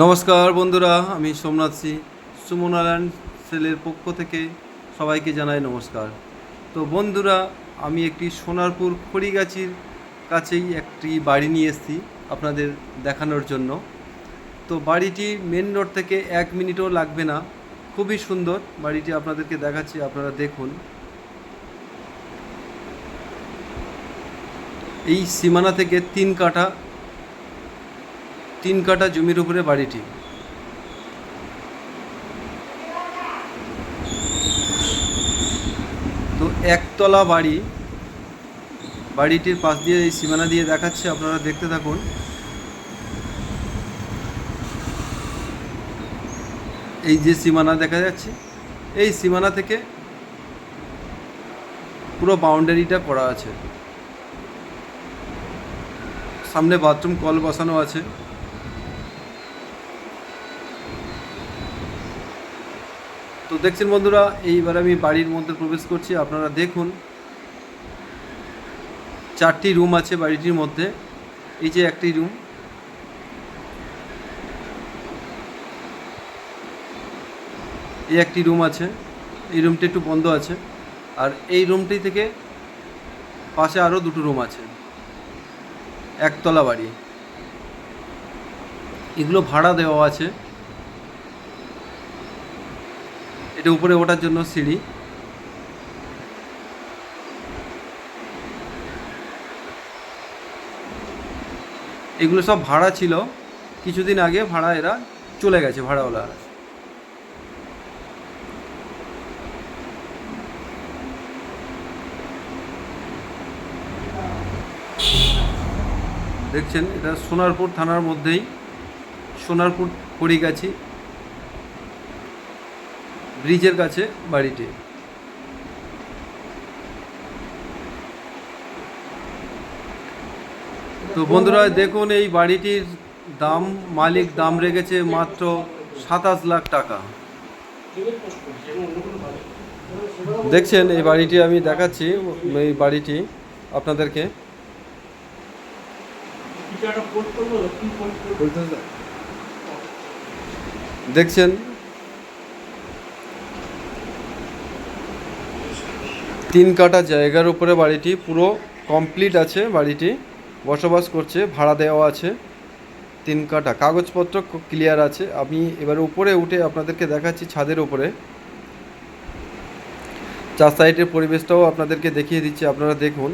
নমস্কার বন্ধুরা, আমি সোমনাথ সি সুমন আইল্যান্ড সেলের পক্ষ থেকে সবাইকে জানাই নমস্কার। তো বন্ধুরা, আমি একটি সোনারপুর খড়িগাছির কাছেই একটি বাড়ি নিয়ে এসেছি আপনাদের দেখানোর জন্য। তো বাড়িটি মেন রোড থেকে 1 মিনিটও লাগবে না, খুবই সুন্দর বাড়িটি আপনাদেরকে দেখাচ্ছি, আপনারা দেখুন। এই সীমানা থেকে 3 কাঠা জমির উপরে বাড়িটি। তো একতলা বাড়ি, বাড়িটির পাশ দিয়ে এই সীমানা দিয়ে দেখাচ্ছে, আপনারা দেখতে থাকুন। এই যে সীমানা দেখা যাচ্ছে, এই সীমানা থেকে পুরো বাউন্ডারিটা করা আছে। সামনে বাথরুম কল বসানো আছে। তো দেখছেন বন্ধুরা, এইবার আমি বাড়ির মধ্যে প্রবেশ করছি, আপনারা দেখুন। 4টি রুম আছে বাড়িটির মধ্যে। এই যে একটি রুম, এই একটি রুম আছে, এই রুমটি একটু বন্ধ আছে। আর এই রুমটি থেকে পাশে আরও 2টো রুম আছে। একতলা বাড়ি, এগুলো ভাড়া দেওয়া আছে। এটা উপরে ওঠার জন্য সিঁড়ি। এগুলো সব ভাড়া ছিল, কিছুদিন আগে ভাড়া এরা চলে গেছে, ভাড়াওয়ালা। দেখছেন, এটা সোনারপুর থানার মধ্যেই, সোনারপুর খড়িগাছি ব্রিজের কাছে বাড়িটি। তো বন্ধুরা দেখুন, এই বাড়িটির দাম, মালিক দাম রেখেছে মাত্র 27 লাখ টাকা। দেখছেন এই বাড়িটি আমি দেখাচ্ছি, এই বাড়িটি আপনাদেরকে। দেখছেন, 3 কাঠা জায়গার উপরে বাড়িটি, পুরো কমপ্লিট আছে বাড়িটি, বসবাস করছে, ভাড়া দেওয়া আছে। 3 কাঠা কাগজপত্র ক্লিয়ার আছে। আমি এবার উপরে উঠে আপনাদেরকে দেখাচ্ছি, ছাদের উপরে 4 সাইডের পরিবেশটাও আপনাদেরকে দেখিয়ে দিচ্ছি, আপনারা দেখুন।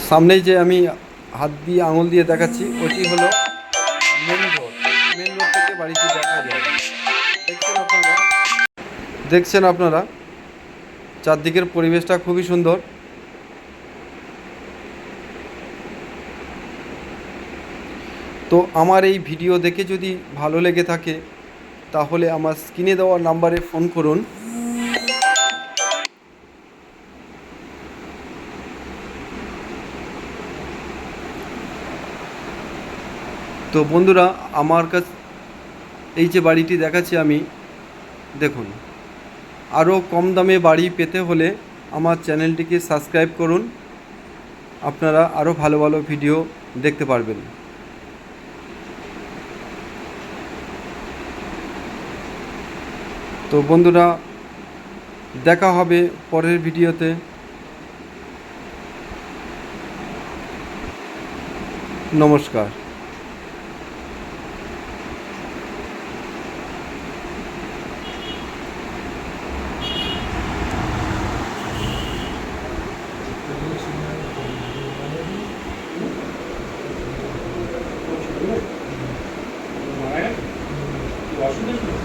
সামনেই যে আমি হাত দিয়ে আঙুল দিয়ে দেখাচ্ছি, ওটি হলো মেন রোড। মেন রোড থেকে বাড়িটি দেখা যায়। দেখছেন আপনারা চারদিকের পরিবেশটা খুবই সুন্দর। তো আমার এই ভিডিও দেখে যদি ভালো লেগে থাকে, তাহলে আমার স্ক্রিনে দেওয়া নাম্বারে ফোন করুন। তো বন্ধুরা, আমার কাছে এই যে বাড়িটি দেখাচ্ছি আমি, দেখুন। আরও কম দামে বাড়ি পেতে হলে আমার চ্যানেলটিকে সাবস্ক্রাইব করুন, আপনারা আরও ভালো ভালো ভিডিও দেখতে পারবেন। তো বন্ধুরা, দেখা হবে পরের ভিডিওতে। নমস্কার। অসুবিধা